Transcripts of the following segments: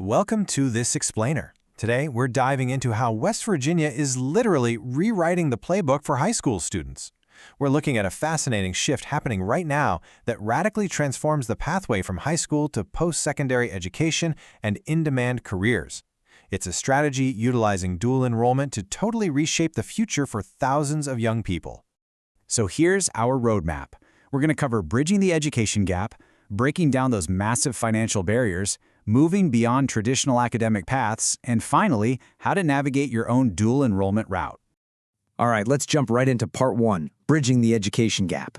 Welcome to This Explainer. Today, we're diving into how West Virginia is literally rewriting the playbook for high school students. We're looking at a fascinating shift happening right now that radically transforms the pathway from high school to post-secondary education and in-demand careers. It's a strategy utilizing dual enrollment to totally reshape the future for thousands of young people. So here's our roadmap. We're going to cover bridging the education gap, breaking down those massive financial barriers, moving beyond traditional academic paths, and finally, how to navigate your own dual enrollment route. All right, let's jump right into part one, bridging the education gap.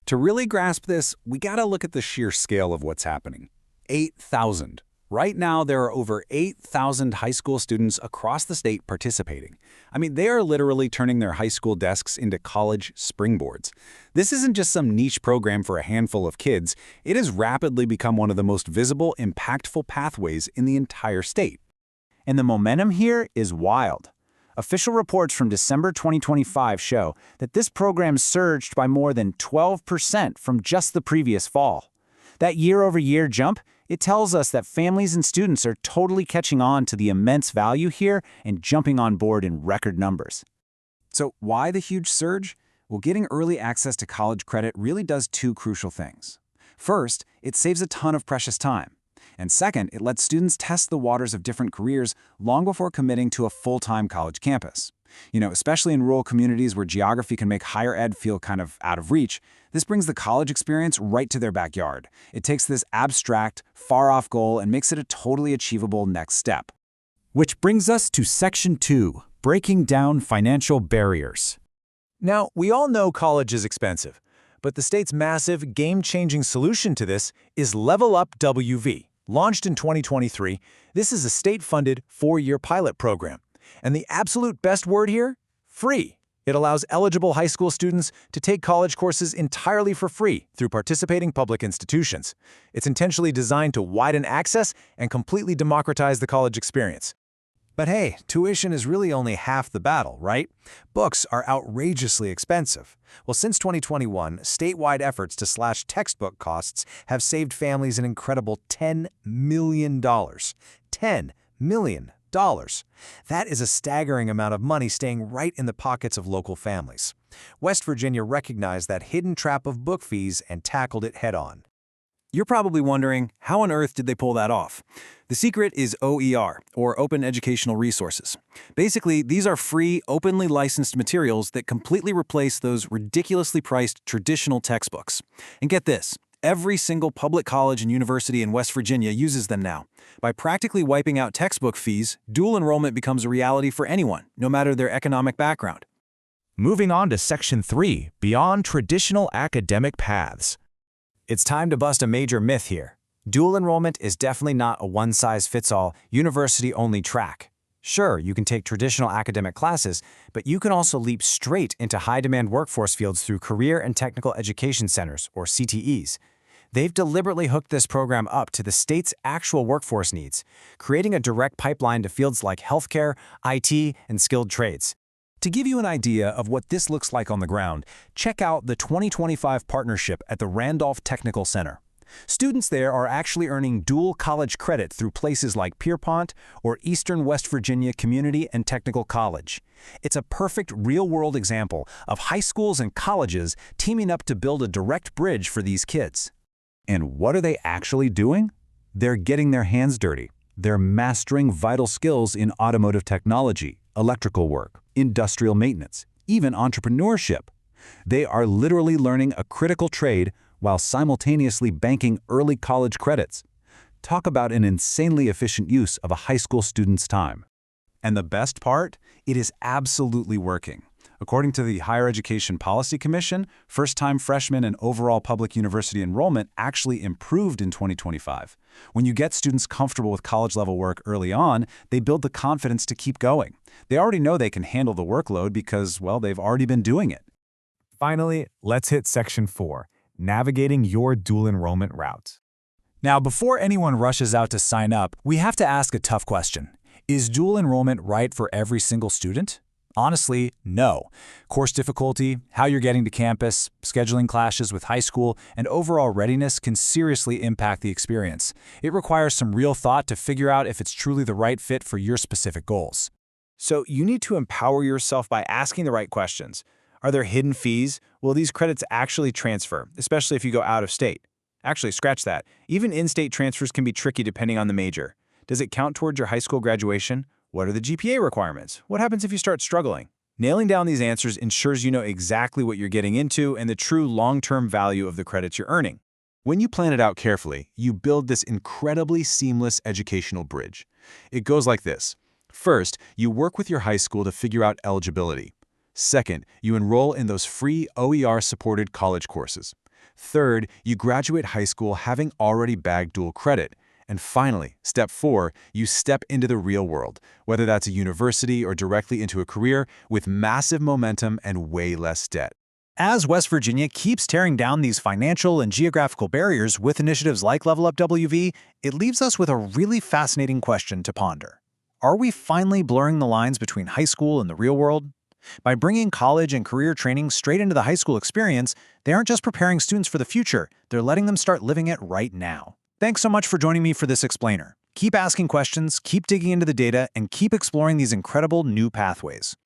To really grasp this, we gotta look at the sheer scale of what's happening. 8,000. Right now, there are over 8,000 high school students across the state participating. I mean, they are literally turning their high school desks into college springboards. This isn't just some niche program for a handful of kids. It has rapidly become one of the most visible, impactful pathways in the entire state. And the momentum here is wild. Official reports from December 2025 show that this program surged by more than 12% from just the previous fall. That year-over-year jump, it tells us that families and students are totally catching on to the immense value here and jumping on board in record numbers. So why the huge surge? Well, getting early access to college credit really does two crucial things. First, it saves a ton of precious time. And second, it lets students test the waters of different careers long before committing to a full-time college campus. Especially in rural communities where geography can make higher ed feel kind of out of reach, this brings the college experience right to their backyard. It takes this abstract, far-off goal and makes it a totally achievable next step. Which brings us to Section 2, breaking down financial barriers. Now, we all know college is expensive, but the state's massive, game-changing solution to this is Level Up WV. Launched in 2023, this is a state-funded 4-year pilot program. And the absolute best word here? Free. It allows eligible high school students to take college courses entirely for free through participating public institutions. It's intentionally designed to widen access and completely democratize the college experience. But hey, tuition is really only half the battle, right? Books are outrageously expensive. Well, since 2021, statewide efforts to slash textbook costs have saved families an incredible $10 million. $10 million. That is a staggering amount of money staying right in the pockets of local families. West Virginia recognized that hidden trap of book fees and tackled it head-on. You're probably wondering, how on earth did they pull that off? The secret is OER, or Open Educational Resources. Basically, these are free, openly licensed materials that completely replace those ridiculously priced traditional textbooks. And get this, every single public college and university in West Virginia uses them now. By practically wiping out textbook fees, dual enrollment becomes a reality for anyone, no matter their economic background. Moving on to Section 3, beyond traditional academic paths. It's time to bust a major myth here. Dual enrollment is definitely not a one-size-fits-all, university-only track. Sure, you can take traditional academic classes, but you can also leap straight into high-demand workforce fields through Career and Technical Education Centers, or CTEs. They've deliberately hooked this program up to the state's actual workforce needs, creating a direct pipeline to fields like healthcare, IT, and skilled trades. To give you an idea of what this looks like on the ground, check out the 2025 partnership at the Randolph Technical Center. Students there are actually earning dual college credit through places like Pierpont or Eastern West Virginia Community and Technical College. It's a perfect real-world example of high schools and colleges teaming up to build a direct bridge for these kids. And what are they actually doing? They're getting their hands dirty. They're mastering vital skills in automotive technology, electrical work, industrial maintenance, even entrepreneurship. They are literally learning a critical trade while simultaneously banking early college credits. Talk about an insanely efficient use of a high school student's time. And the best part? It is absolutely working. According to the Higher Education Policy Commission, first-time freshmen and overall public university enrollment actually improved in 2025. When you get students comfortable with college-level work early on, they build the confidence to keep going. They already know they can handle the workload because, well, they've already been doing it. Finally, let's hit Section 4, navigating your dual enrollment route. Now, before anyone rushes out to sign up, we have to ask a tough question. Is dual enrollment right for every single student? Honestly, no. Course difficulty, how you're getting to campus, scheduling clashes with high school, and overall readiness can seriously impact the experience. It requires some real thought to figure out if it's truly the right fit for your specific goals. So you need to empower yourself by asking the right questions. Are there hidden fees? Will these credits actually transfer, especially if you go out of state? Actually, scratch that. Even in-state transfers can be tricky depending on the major. Does it count towards your high school graduation? What are the GPA requirements? What happens if you start struggling? Nailing down these answers ensures you know exactly what you're getting into and the true long-term value of the credits you're earning. When you plan it out carefully, you build this incredibly seamless educational bridge. It goes like this. First, you work with your high school to figure out eligibility. Second, you enroll in those free OER-supported college courses. Third, you graduate high school having already bagged dual credit. And finally, step 4, you step into the real world, whether that's a university or directly into a career with massive momentum and way less debt. As West Virginia keeps tearing down these financial and geographical barriers with initiatives like Level Up WV, it leaves us with a really fascinating question to ponder. Are we finally blurring the lines between high school and the real world? By bringing college and career training straight into the high school experience, they aren't just preparing students for the future, they're letting them start living it right now. Thanks so much for joining me for this explainer. Keep asking questions, keep digging into the data, and keep exploring these incredible new pathways.